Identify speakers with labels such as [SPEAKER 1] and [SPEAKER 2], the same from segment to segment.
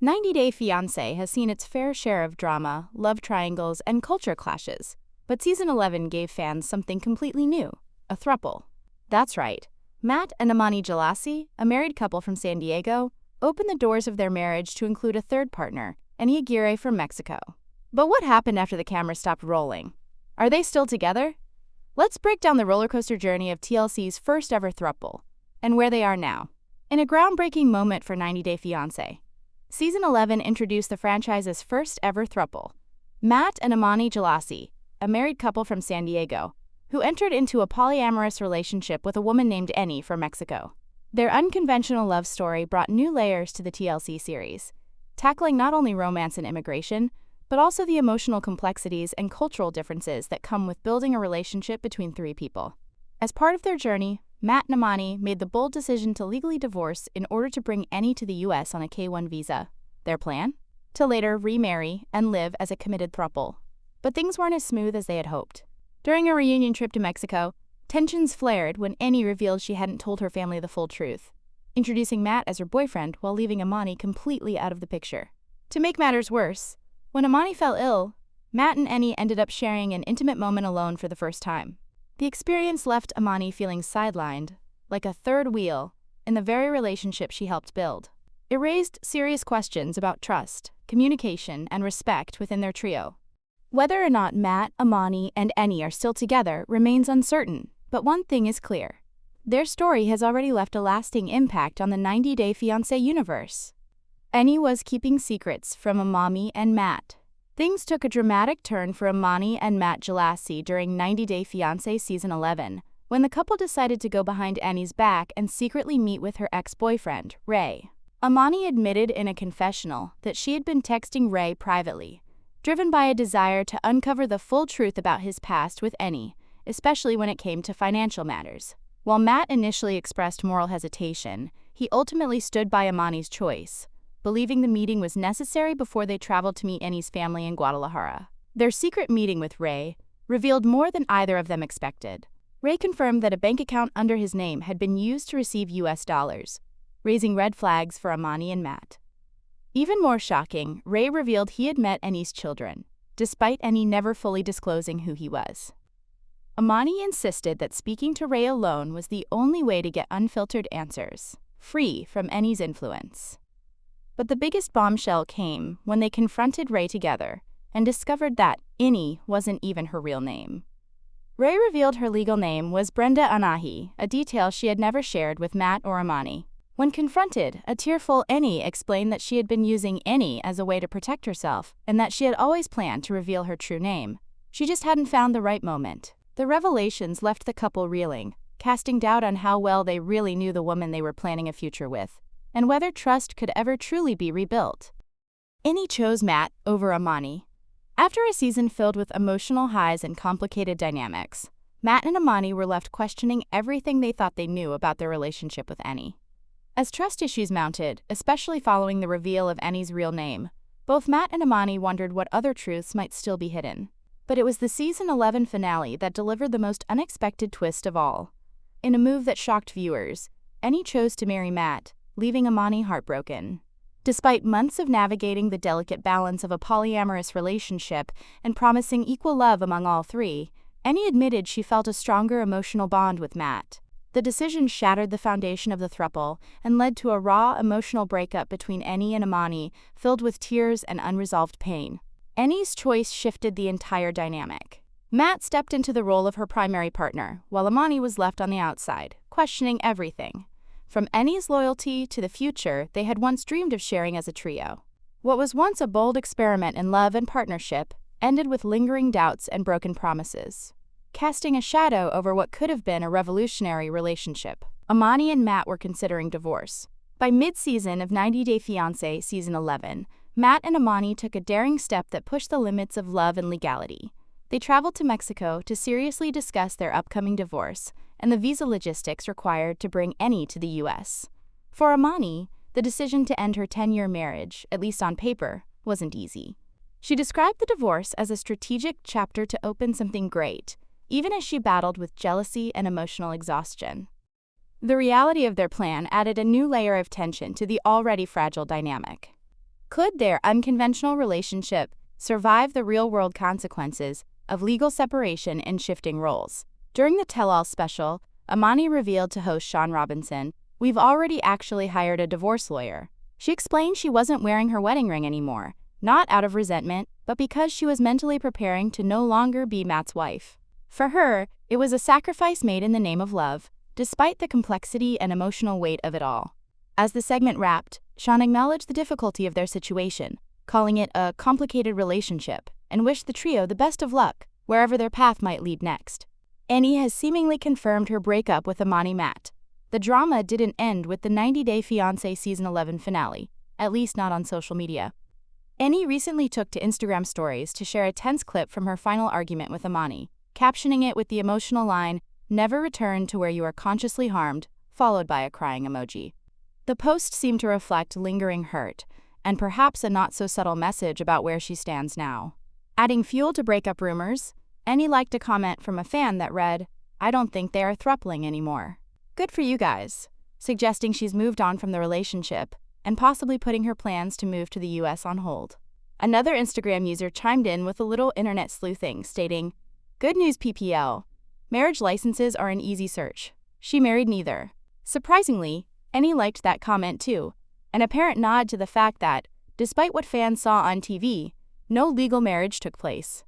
[SPEAKER 1] 90 Day Fiancé has seen its fair share of drama, love triangles, and culture clashes. But Season 11 gave fans something completely new, a throuple. That's right. Matt and Amani Jlassi, a married couple from San Diego, opened the doors of their marriage to include a third partner, Any Aguirre from Mexico. But what happened after the camera stopped rolling? Are they still together? Let's break down the rollercoaster journey of TLC's first ever throuple, and where they are now. In a groundbreaking moment for 90 Day Fiancé, Season 11 introduced the franchise's first ever throuple, Matt and Amani Jlassi, a married couple from San Diego, who entered into a polyamorous relationship with a woman named Any from Mexico. Their unconventional love story brought new layers to the TLC series, tackling not only romance and immigration, but also the emotional complexities and cultural differences that come with building a relationship between three people. As part of their journey, Matt and Ammani made the bold decision to legally divorce in order to bring Any to the U.S. on a K-1 visa. Their plan? To later remarry and live as a committed throuple. But things weren't as smooth as they had hoped. During a reunion trip to Mexico, tensions flared when Any revealed she hadn't told her family the full truth, introducing Matt as her boyfriend while leaving Ammani completely out of the picture. To make matters worse, when Ammani fell ill, Matt and Any ended up sharing an intimate moment alone for the first time. The experience left Ammani feeling sidelined, like a third wheel, in the very relationship she helped build. It raised serious questions about trust, communication, and respect within their trio. Whether or not Matt, Ammani, and Any are still together remains uncertain, but one thing is clear. Their story has already left a lasting impact on the 90 Day Fiancé universe. Any was keeping secrets from Ammani and Matt. Things took a dramatic turn for Ammani and Matt Jlassi during 90 Day Fiancé Season 11, when the couple decided to go behind Any's back and secretly meet with her ex-boyfriend, Ray. Ammani admitted in a confessional that she had been texting Ray privately, driven by a desire to uncover the full truth about his past with Any, especially when it came to financial matters. While Matt initially expressed moral hesitation, he ultimately stood by Ammani's choice, believing the meeting was necessary before they traveled to meet Any's family in Guadalajara. Their secret meeting with Ray revealed more than either of them expected. Ray confirmed that a bank account under his name had been used to receive US dollars, raising red flags for Ammani and Matt. Even more shocking, Ray revealed he had met Any's children, despite Any never fully disclosing who he was. Ammani insisted that speaking to Ray alone was the only way to get unfiltered answers, free from Any's influence. But the biggest bombshell came when they confronted Ray together and discovered that Any wasn't even her real name. Ray revealed her legal name was Brenda Anahi, a detail she had never shared with Matt or Ammani. When confronted, a tearful Any explained that she had been using Any as a way to protect herself and that she had always planned to reveal her true name. She just hadn't found the right moment. The revelations left the couple reeling, casting doubt on how well they really knew the woman they were planning a future with, and whether trust could ever truly be rebuilt. Any chose Matt over Ammani. After a season filled with emotional highs and complicated dynamics, Matt and Ammani were left questioning everything they thought they knew about their relationship with Any. As trust issues mounted, especially following the reveal of Any's real name, both Matt and Ammani wondered what other truths might still be hidden. But it was the Season 11 finale that delivered the most unexpected twist of all. In a move that shocked viewers, Any chose to marry Matt, leaving Ammani heartbroken. Despite months of navigating the delicate balance of a polyamorous relationship and promising equal love among all three, Any admitted she felt a stronger emotional bond with Matt. The decision shattered the foundation of the throuple and led to a raw, emotional breakup between Any and Ammani, filled with tears and unresolved pain. Any's choice shifted the entire dynamic. Matt stepped into the role of her primary partner, while Ammani was left on the outside, questioning everything, from Any's loyalty to the future they had once dreamed of sharing as a trio. What was once a bold experiment in love and partnership ended with lingering doubts and broken promises, casting a shadow over what could have been a revolutionary relationship. Ammani and Matt were considering divorce. By mid-season of 90 Day Fiancé Season 11, Matt and Ammani took a daring step that pushed the limits of love and legality. They traveled to Mexico to seriously discuss their upcoming divorce and the visa logistics required to bring Any to the U.S. For Ammani, the decision to end her 10-year marriage, at least on paper, wasn't easy. She described the divorce as a strategic chapter to open something great, even as she battled with jealousy and emotional exhaustion. The reality of their plan added a new layer of tension to the already fragile dynamic. Could their unconventional relationship survive the real-world consequences of legal separation and shifting roles? During the Tell-All special, Ammani revealed to host Sean Robinson, "We've already actually hired a divorce lawyer." She explained she wasn't wearing her wedding ring anymore, not out of resentment, but because she was mentally preparing to no longer be Matt's wife. For her, it was a sacrifice made in the name of love, despite the complexity and emotional weight of it all. As the segment wrapped, Sean acknowledged the difficulty of their situation, calling it a complicated relationship, and wished the trio the best of luck, wherever their path might lead next. Any has seemingly confirmed her breakup with Amani Matt. The drama didn't end with the 90-Day Fiancé Season 11 finale, at least not on social media. Any recently took to Instagram stories to share a tense clip from her final argument with Ammani, captioning it with the emotional line, "Never return to where you are consciously harmed," followed by a crying emoji. The post seemed to reflect lingering hurt, and perhaps a not-so-subtle message about where she stands now. Adding fuel to breakup rumors, Any liked a comment from a fan that read, "I don't think they are throupling anymore. Good for you guys," suggesting she's moved on from the relationship and possibly putting her plans to move to the US on hold. Another Instagram user chimed in with a little internet sleuthing, stating, "Good news PPL. Marriage licenses are an easy search. She married neither." Surprisingly, Any liked that comment too, an apparent nod to the fact that, despite what fans saw on TV, no legal marriage took place.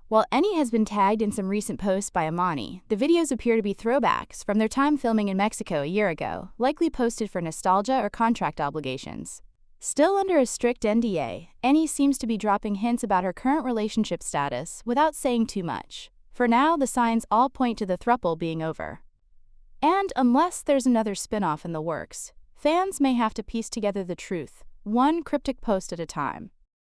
[SPEAKER 1] While Any has been tagged in some recent posts by Ammani, the videos appear to be throwbacks from their time filming in Mexico a year ago, likely posted for nostalgia or contract obligations. Still under a strict NDA, Any seems to be dropping hints about her current relationship status without saying too much. For now, the signs all point to the throuple being over. And unless there's another spin-off in the works, fans may have to piece together the truth, one cryptic post at a time.